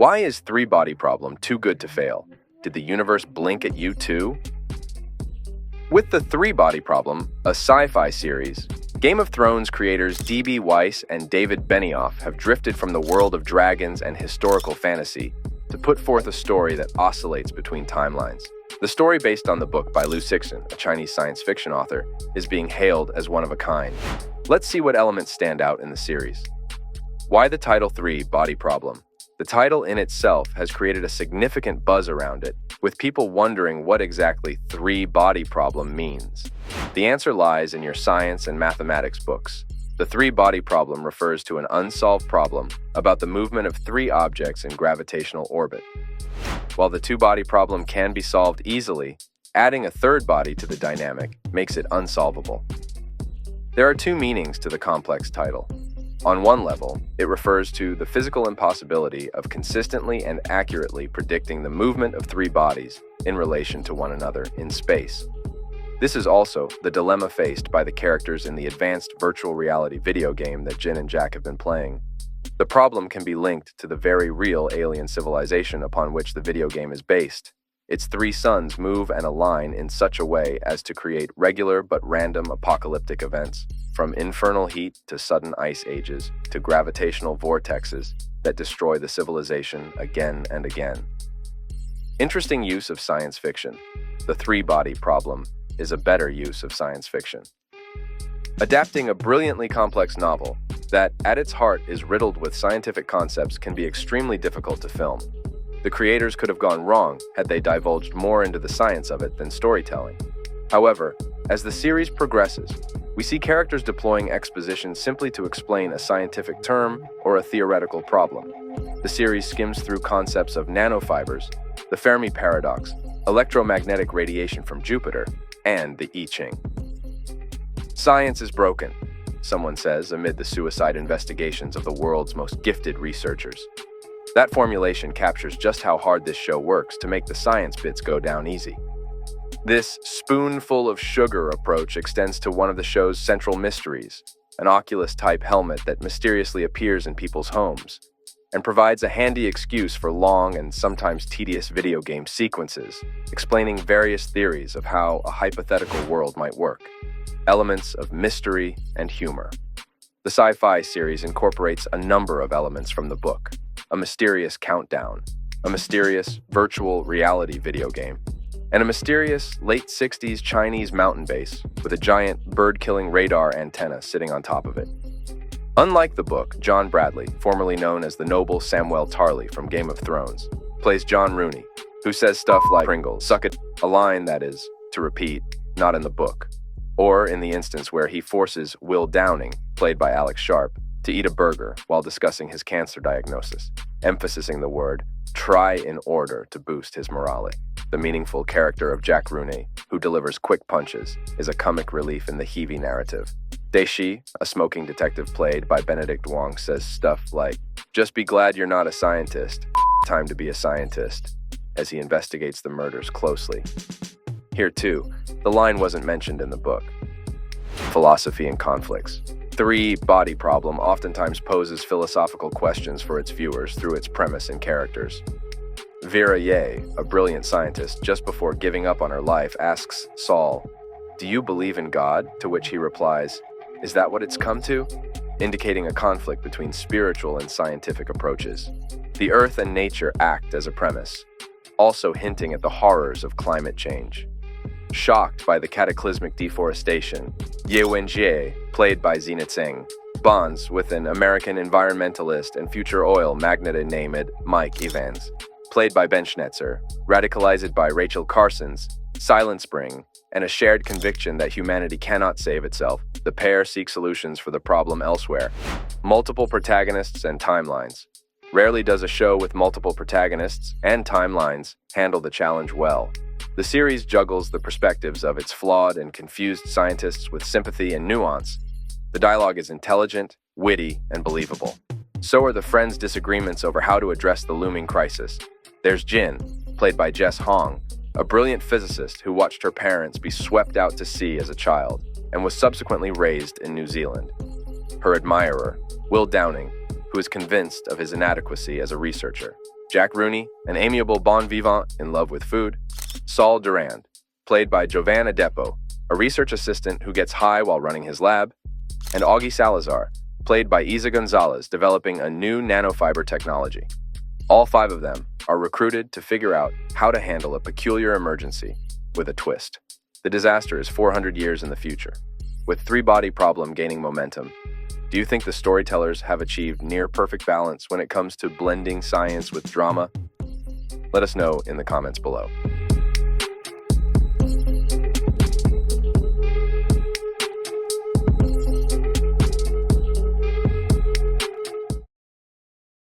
Why is three-body problem too good to fail? Did the universe blink at you too? With the three-body problem, a sci-fi series, Game of Thrones creators Weiss and David Benioff have drifted from the world of dragons and historical fantasy to put forth a story that oscillates between timelines. The story, based on the book by Liu Cixin, a Chinese science fiction author, is being hailed as one of a kind. Let's see what elements stand out in the series. Why the title Three-Body Problem? The title in itself has created a significant buzz around it, with people wondering what exactly three-body problem means. The answer lies in your science and mathematics books. The three-body problem refers to an unsolved problem about the movement of three objects in gravitational orbit. While the two-body problem can be solved easily, adding a third body to the dynamic makes it unsolvable. There are two meanings to the complex title. On one level, it refers to the physical impossibility of consistently and accurately predicting the movement of three bodies in relation to one another in space. This is also the dilemma faced by the characters in the advanced virtual reality video game that Jin and Jack have been playing. The problem can be linked to the very real alien civilization upon which the video game is based. Its three suns move and align in such a way as to create regular but random apocalyptic events, from infernal heat to sudden ice ages to gravitational vortexes that destroy the civilization again and again. Interesting use of science fiction. The three-body problem is a better use of science fiction. Adapting a brilliantly complex novel that, at its heart, is riddled with scientific concepts can be extremely difficult to film. The creators could have gone wrong had they divulged more into the science of it than storytelling. However, as the series progresses, we see characters deploying exposition simply to explain a scientific term or a theoretical problem. The series skims through concepts of nanofibers, the Fermi paradox, electromagnetic radiation from Jupiter, and the I Ching. Science is broken, someone says amid the suicide investigations of the world's most gifted researchers. That formulation captures just how hard this show works to make the science bits go down easy. This spoonful of sugar approach extends to one of the show's central mysteries, an Oculus-type helmet that mysteriously appears in people's homes, and provides a handy excuse for long and sometimes tedious video game sequences, explaining various theories of how a hypothetical world might work, elements of mystery and humor. The sci-fi series incorporates a number of elements from the book: a mysterious countdown, a mysterious virtual reality video game, and a mysterious late 60s Chinese mountain base with a giant bird-killing radar antenna sitting on top of it. Unlike the book, John Bradley, formerly known as the noble Samwell Tarly from Game of Thrones, plays John Rooney, who says stuff like "Pringles, suck it," a line that is, to repeat, not in the book. Or in the instance where he forces Will Downing, played by Alex Sharp, to eat a burger while discussing his cancer diagnosis, emphasizing the word "try" in order to boost his morale. The meaningful character of Jack Rooney, who delivers quick punches, is a comic relief in the heavy narrative. Daishi, a smoking detective played by Benedict Wong, says stuff like, "Just be glad you're not a scientist. Time to be a scientist," as he investigates the murders closely. Here too, the line wasn't mentioned in the book. Philosophy and conflicts. Three-body problem oftentimes poses philosophical questions for its viewers through its premise and characters. Vera Ye, a brilliant scientist, just before giving up on her life, asks Saul, "Do you believe in God?" To which he replies, "Is that what it's come to?" indicating a conflict between spiritual and scientific approaches. The earth and nature act as a premise, also hinting at the horrors of climate change. Shocked by the cataclysmic deforestation, Ye Wenjie, played by Zina Tseng, bonds with an American environmentalist and future oil magnate named Mike Evans, played by Ben Schnetzer, radicalized by Rachel Carson's Silent Spring, and a shared conviction that humanity cannot save itself. The pair seek solutions for the problem elsewhere. Multiple protagonists and timelines. Rarely does a show with multiple protagonists and timelines handle the challenge well. The series juggles the perspectives of its flawed and confused scientists with sympathy and nuance. The dialogue is intelligent, witty, and believable. So are the friends' disagreements over how to address the looming crisis. There's Jin, played by Jess Hong, a brilliant physicist who watched her parents be swept out to sea as a child and was subsequently raised in New Zealand. Her admirer, Will Downing, who is convinced of his inadequacy as a researcher. Jack Rooney, an amiable bon vivant in love with food. Saul Durand, played by Jovan Adepo, a research assistant who gets high while running his lab. And Augie Salazar, played by Isa Gonzalez, developing a new nanofiber technology. All five of them are recruited to figure out how to handle a peculiar emergency with a twist. The disaster is 400 years in the future. With three-body problem gaining momentum, do you think the storytellers have achieved near-perfect balance when it comes to blending science with drama? Let us know in the comments below.